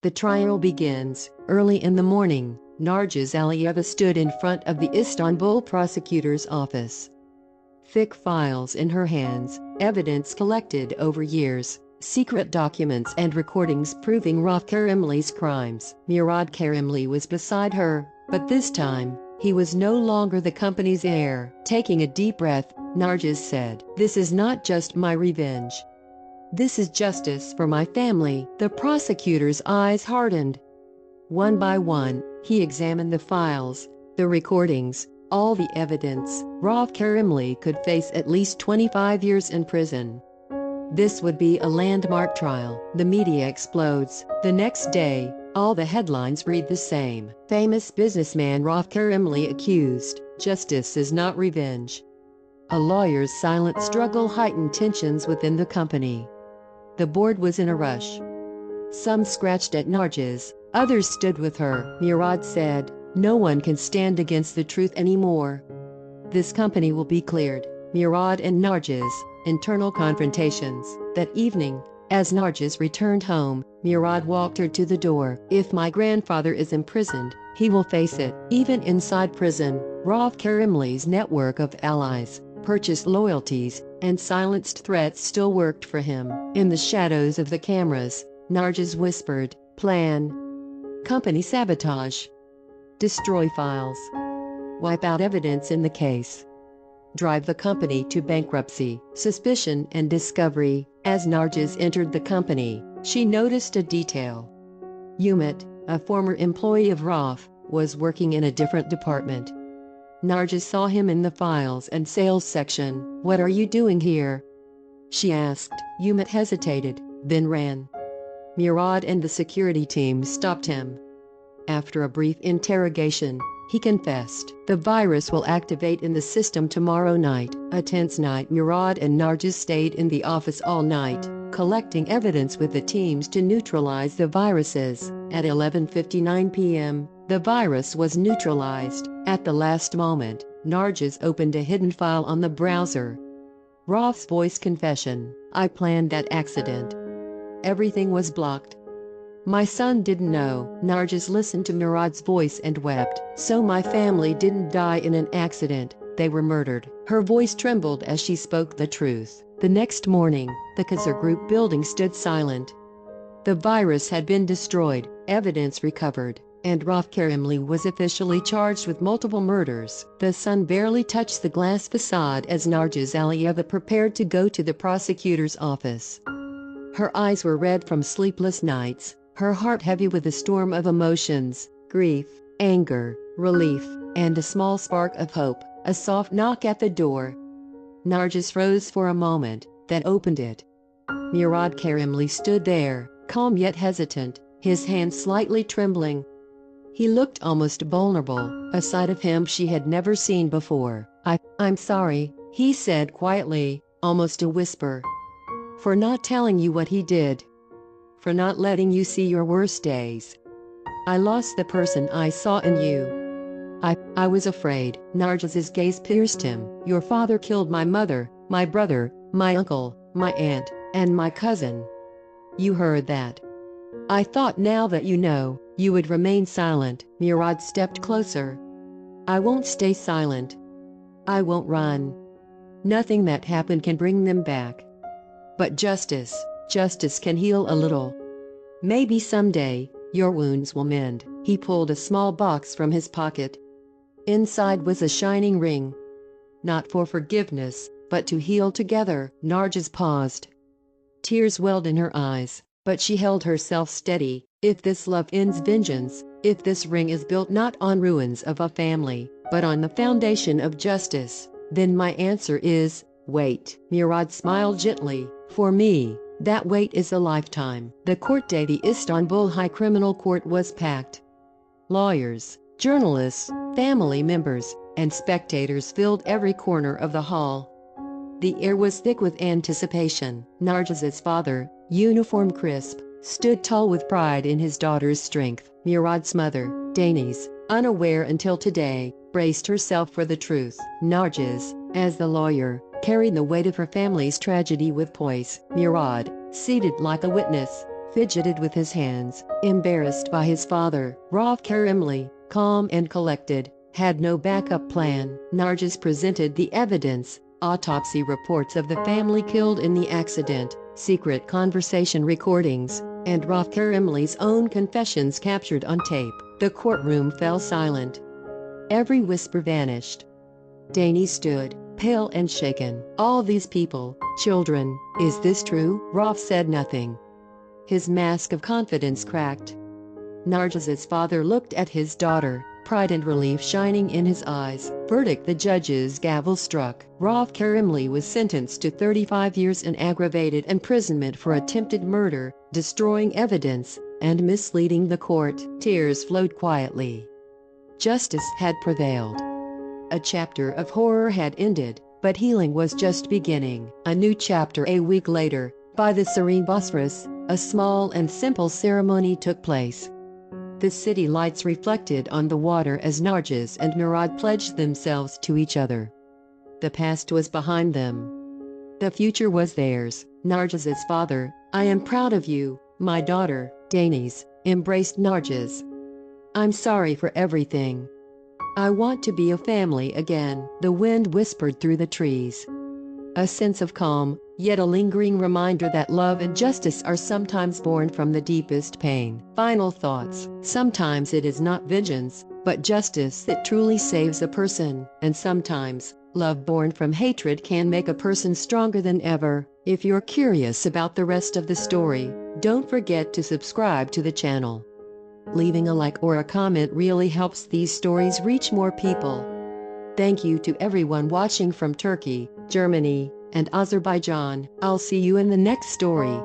The trial begins. Early in the morning, Nargiz Aliyeva stood in front of the Istanbul prosecutor's office. Thick files in her hands, evidence collected over years, secret documents and recordings proving Rauf Karimli's crimes. Murad Karimli was beside her, but this time, he was no longer the company's heir. Taking a deep breath, Nargiz said, "This is not just my revenge. This is justice for my family." The prosecutor's eyes hardened. One by one, he examined the files, the recordings, all the evidence. Rauf Karimli could face at least 25 years in prison. This would be a landmark trial. The media explodes. The next day, all the headlines read the same. Famous businessman Rauf Karimli accused. Justice is not revenge. A lawyer's silent struggle heightened tensions within the company. The board was in a rush. Some scratched at Nargiz, others stood with her. Murad said, "No one can stand against the truth anymore. This company will be cleared." Murad and Nargiz, internal confrontations. That evening, as Nargiz returned home, Murad walked her to the door. "If my grandfather is imprisoned, he will face it." Even inside prison, Rauf Karimli's network of allies, purchased loyalties, and silenced threats still worked for him. In the shadows of the cameras, Nargiz whispered, "Plan. Company sabotage. Destroy files. Wipe out evidence in the case. Drive the company to bankruptcy." Suspicion and discovery. As Nargiz entered the company, she noticed a detail. Umit, a former employee of Rauf, was working in a different department. Nargiz saw him in the files and sales section. "What are you doing here?" she asked. Umit hesitated, then ran. Murad and the security team stopped him. After a brief interrogation, he confessed. "The virus will activate in the system tomorrow night." A tense night. Murad and Nargiz stayed in the office all night, collecting evidence with the teams to neutralize the viruses. At 11:59 p.m., the virus was neutralized. At the last moment, Nargiz opened a hidden file on the browser. Rauf's voice confession, "I planned that accident. Everything was blocked. My son didn't know." Nargiz listened to Murad's voice and wept. "So my family didn't die in an accident, they were murdered." Her voice trembled as she spoke the truth. The next morning, the Khazar Group building stood silent. The virus had been destroyed, evidence recovered, and Rauf Karimli was officially charged with multiple murders. The sun barely touched the glass facade as Nargiz Aliyeva prepared to go to the prosecutor's office. Her eyes were red from sleepless nights, her heart heavy with a storm of emotions, grief, anger, relief, and a small spark of hope. A soft knock at the door. Nargiz froze for a moment, then opened it. Murad Karimli stood there, calm yet hesitant, his hands slightly trembling. He looked almost vulnerable, a side of him she had never seen before. I'm sorry," he said quietly, almost a whisper. "For not telling you what he did. For not letting you see your worst days. I lost the person I saw in you. I was afraid." Nargiz's gaze pierced him. "Your father killed my mother, my brother, my uncle, my aunt, and my cousin. You heard that. I thought now that you know, you would remain silent." Murad stepped closer. "I won't stay silent. I won't run. Nothing that happened can bring them back. But justice can heal a little. Maybe someday, your wounds will mend." He pulled a small box from his pocket. Inside was a shining ring. Not for forgiveness, but to heal together. Nargiz paused. Tears welled in her eyes, but she held herself steady. "If this love ends vengeance, if this ring is built not on ruins of a family, but on the foundation of justice, then my answer is, wait." Murad smiled gently. "For me, that wait is a lifetime." The court day, the Istanbul High Criminal Court, was packed. Lawyers, journalists, family members, and spectators filled every corner of the hall. The air was thick with anticipation. Nargiz's father, uniform crisp, stood tall with pride in his daughter's strength. Murad's mother, Deniz, unaware until today, braced herself for the truth. Nargiz, as the lawyer, carried the weight of her family's tragedy with poise. Murad, seated like a witness, fidgeted with his hands, embarrassed by his father. Rauf Karimli, calm and collected, had no backup plan. Nargis presented the evidence: autopsy reports of the family killed in the accident, secret conversation recordings, and Rauf Karimli's own confessions captured on tape. The courtroom fell silent. Every whisper vanished. Danny stood, pale and shaken. All these people, children, is this true? Rauf said nothing. His mask of confidence cracked. Nargis's father looked at his daughter, pride and relief shining in his eyes. Verdict: the judge's gavel struck. Rauf Karimli was sentenced to 35 years in aggravated imprisonment for attempted murder, destroying evidence, and misleading the court. Tears flowed quietly. Justice had prevailed. A chapter of horror had ended, but healing was just beginning. A new chapter. A week later, by the serene Bosphorus, a small and simple ceremony took place. The city lights reflected on the water as Nargis and Murad pledged themselves to each other. The past was behind them. The future was theirs. Nargis's father: "I am proud of you, my daughter." Danis embraced Nargis. "I'm sorry for everything. I want to be a family again." The wind whispered through the trees. A sense of calm, yet a lingering reminder that love and justice are sometimes born from the deepest pain. Final thoughts: sometimes it is not vengeance, but justice that truly saves a person. And sometimes, love born from hatred can make a person stronger than ever. If you're curious about the rest of the story, don't forget to subscribe to the channel. Leaving a like or a comment really helps these stories reach more people. Thank you to everyone watching from Turkey, Germany, and Azerbaijan. I'll see you in the next story.